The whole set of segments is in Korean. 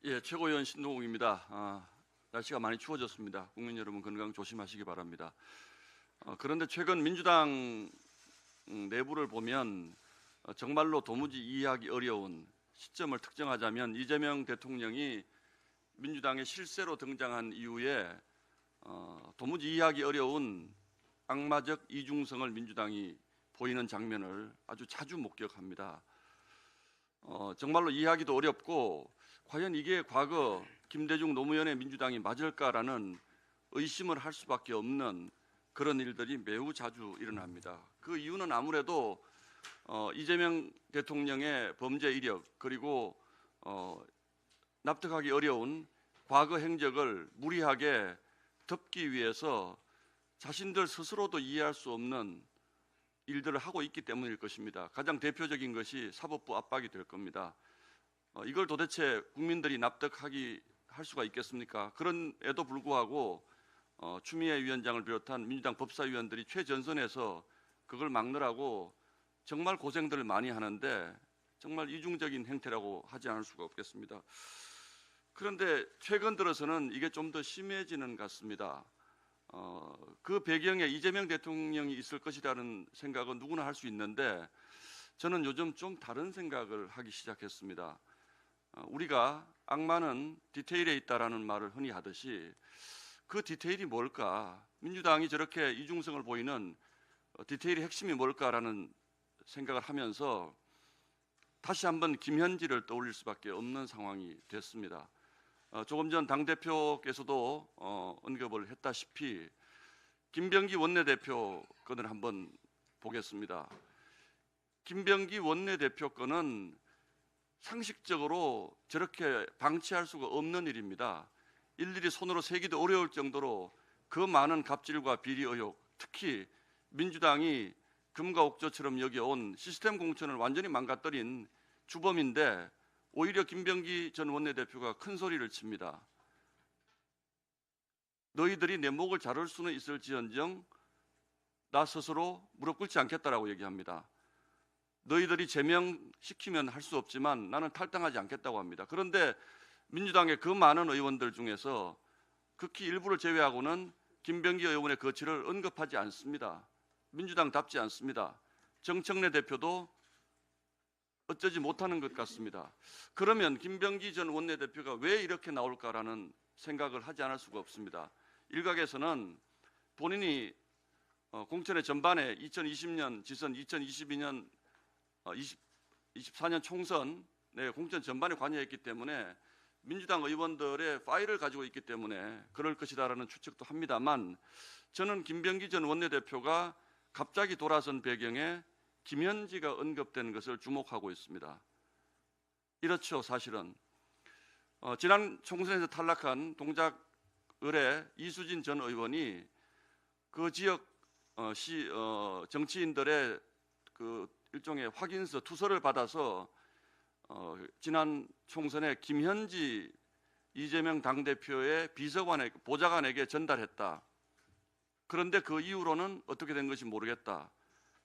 예, 최고위원 신동욱입니다. 날씨가 많이 추워졌습니다. 국민 여러분 건강 조심하시기 바랍니다. 그런데 최근 민주당 내부를 보면 정말로 도무지 이해하기 어려운 시점을 특정하자면 이재명 대통령이 민주당의 실세로 등장한 이후에 도무지 이해하기 어려운 악마적 이중성을 민주당이 보이는 장면을 아주 자주 목격합니다. 정말로 이해하기도 어렵고 과연 이게 과거 김대중 노무현의 민주당이 맞을까라는 의심을 할 수밖에 없는 그런 일들이 매우 자주 일어납니다. 그 이유는 아무래도 이재명 대통령의 범죄 이력 그리고 납득하기 어려운 과거 행적을 무리하게 덮기 위해서 자신들 스스로도 이해할 수 없는 일들을 하고 있기 때문일 것입니다. 가장 대표적인 것이 사법부 압박이 될 겁니다. 이걸 도대체 국민들이 할 수가 있겠습니까? 그런에도 불구하고 추미애 위원장을 비롯한 민주당 법사위원들이 최전선에서 그걸 막느라고 정말 고생들을 많이 하는데 정말 이중적인 행태라고 하지 않을 수가 없겠습니다. 그런데 최근 들어서는 이게 좀 더 심해지는 것 같습니다. 그 배경에 이재명 대통령이 있을 것이라는 생각은 누구나 할 수 있는데 저는 요즘 좀 다른 생각을 하기 시작했습니다. 우리가 악마는 디테일에 있다라는 말을 흔히 하듯이 그 디테일이 뭘까? 민주당이 저렇게 이중성을 보이는 디테일의 핵심이 뭘까라는 생각을 하면서 다시 한번 김현지를 떠올릴 수밖에 없는 상황이 됐습니다. 조금 전 당대표께서도 언급을 했다시피 김병기 원내대표 건을 한번 보겠습니다. 김병기 원내대표 건은 상식적으로 저렇게 방치할 수가 없는 일입니다. 일일이 손으로 세기도 어려울 정도로 그 많은 갑질과 비리 의혹, 특히 민주당이 금과 옥조처럼 여겨온 시스템 공천을 완전히 망가뜨린 주범인데 오히려 김병기 전 원내대표가 큰 소리를 칩니다. 너희들이 내 목을 자를 수는 있을지언정 나 스스로 무릎 꿇지 않겠다라고 얘기합니다. 너희들이 제명시키면 할 수 없지만 나는 탈당하지 않겠다고 합니다. 그런데 민주당의 그 많은 의원들 중에서 극히 일부를 제외하고는 김병기 의원의 거취를 언급하지 않습니다. 민주당답지 않습니다. 정청래 대표도 어쩌지 못하는 것 같습니다. 그러면 김병기 전 원내대표가 왜 이렇게 나올까라는 생각을 하지 않을 수가 없습니다. 일각에서는 본인이 공천의 전반에 2020년 지선, 2022년 24년 총선에 공천 전반에 관여했기 때문에 민주당 의원들의 파일을 가지고 있기 때문에 그럴 것이다라는 추측도 합니다만 저는 김병기 전 원내대표가 갑자기 돌아선 배경에 김현지가 언급된 것을 주목하고 있습니다. 이렇죠, 사실은. 지난 총선에서 탈락한 동작을의 이수진 전 의원이 그 지역 정치인들의 그 일종의 확인서, 투서를 받아서 지난 총선에 김현지 이재명 당대표의 비서관에게, 보좌관에게 전달했다. 그런데 그 이후로는 어떻게 된 것인지 모르겠다.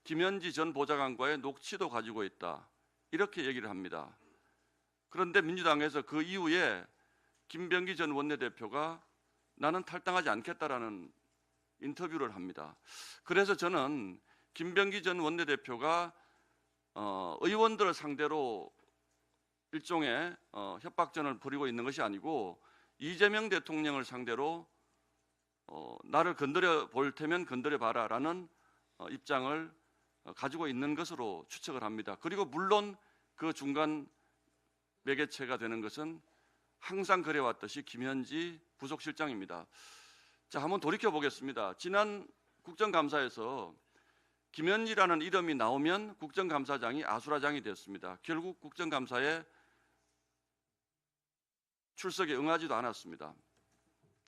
김현지 전 보좌관과의 녹취도 가지고 있다. 이렇게 얘기를 합니다. 그런데 민주당에서 그 이후에 김병기 전 원내대표가 나는 탈당하지 않겠다라는 인터뷰를 합니다. 그래서 저는 김병기 전 원내대표가 의원들을 상대로 일종의 협박전을 벌이고 있는 것이 아니고 이재명 대통령을 상대로 나를 건드려 볼 테면 건드려 봐라라는 입장을 가지고 있는 것으로 추측을 합니다. 그리고 물론 그 중간 매개체가 되는 것은 항상 그래왔듯이 김현지 부속실장입니다. 자, 한번 돌이켜 보겠습니다. 지난 국정감사에서 김현지라는 이름이 나오면 국정감사장이 아수라장이 됐습니다. 결국 국정감사에 출석에 응하지도 않았습니다.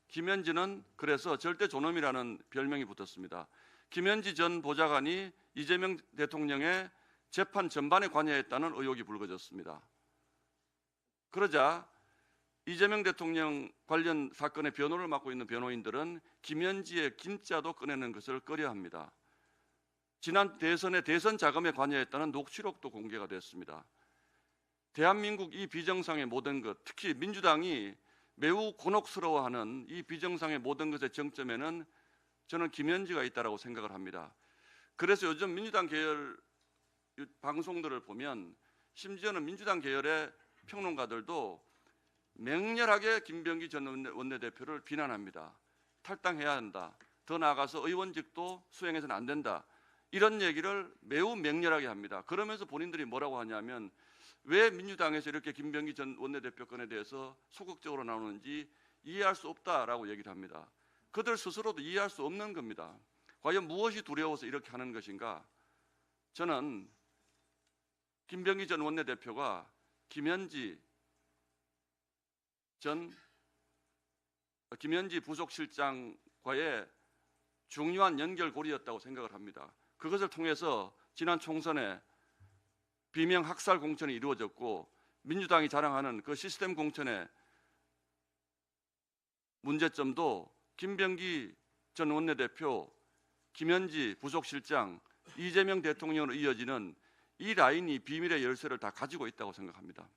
김현지는 그래서 절대 존엄이라는 별명이 붙었습니다. 김현지 전 보좌관이 이재명 대통령의 재판 전반에 관여했다는 의혹이 불거졌습니다. 그러자 이재명 대통령 관련 사건의 변호를 맡고 있는 변호인들은 김현지의 김자도 꺼내는 것을 꺼려합니다. 지난 대선의 대선 자금에 관여했다는 녹취록도 공개가 됐습니다. 대한민국 이 비정상의 모든 것, 특히 민주당이 매우 곤혹스러워하는 이 비정상의 모든 것의 정점에는 저는 김현지가 있다고 생각을 합니다. 그래서 요즘 민주당 계열 방송들을 보면 심지어는 민주당 계열의 평론가들도 맹렬하게 김병기 전 원내대표를 비난합니다. 탈당해야 한다. 더 나아가서 의원직도 수행해서는 안 된다. 이런 얘기를 매우 맹렬하게 합니다. 그러면서 본인들이 뭐라고 하냐면 왜 민주당에서 이렇게 김병기 전 원내대표 건에 대해서 소극적으로 나오는지 이해할 수 없다라고 얘기를 합니다. 그들 스스로도 이해할 수 없는 겁니다. 과연 무엇이 두려워서 이렇게 하는 것인가? 저는 김병기 전 원내대표가 김현지 부속실장과의 중요한 연결고리였다고 생각을 합니다. 그것을 통해서 지난 총선에 비명 학살 공천이 이루어졌고 민주당이 자랑하는 그 시스템 공천의 문제점도 김병기 전 원내대표, 김현지 부속실장, 이재명 대통령으로 이어지는 이 라인이 비밀의 열쇠를 다 가지고 있다고 생각합니다.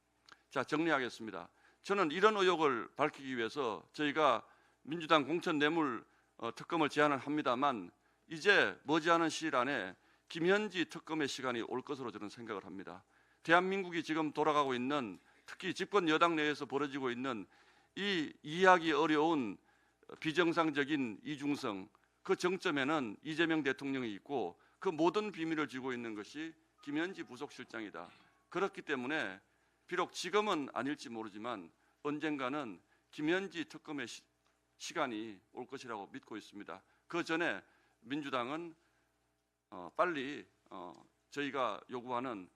자, 정리하겠습니다. 저는 이런 의혹을 밝히기 위해서 저희가 민주당 공천 뇌물 특검을 제안을 합니다만 이제 머지않은 시일 안에 김현지 특검의 시간이 올 것으로 저는 생각을 합니다. 대한민국이 지금 돌아가고 있는, 특히 집권 여당 내에서 벌어지고 있는 이 이해하기 어려운 비정상적인 이중성, 그 정점에는 이재명 대통령이 있고 그 모든 비밀을 쥐고 있는 것이 김현지 부속실장이다. 그렇기 때문에 비록 지금은 아닐지 모르지만 언젠가는 김현지 특검의 시간이 올 것이라고 믿고 있습니다. 그 전에 민주당은 빨리 저희가 요구하는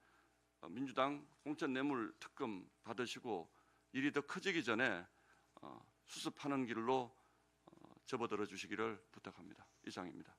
민주당 공천 뇌물 특검 받으시고 일이 더 커지기 전에 수습하는 길로 접어들어 주시기를 부탁합니다. 이상입니다.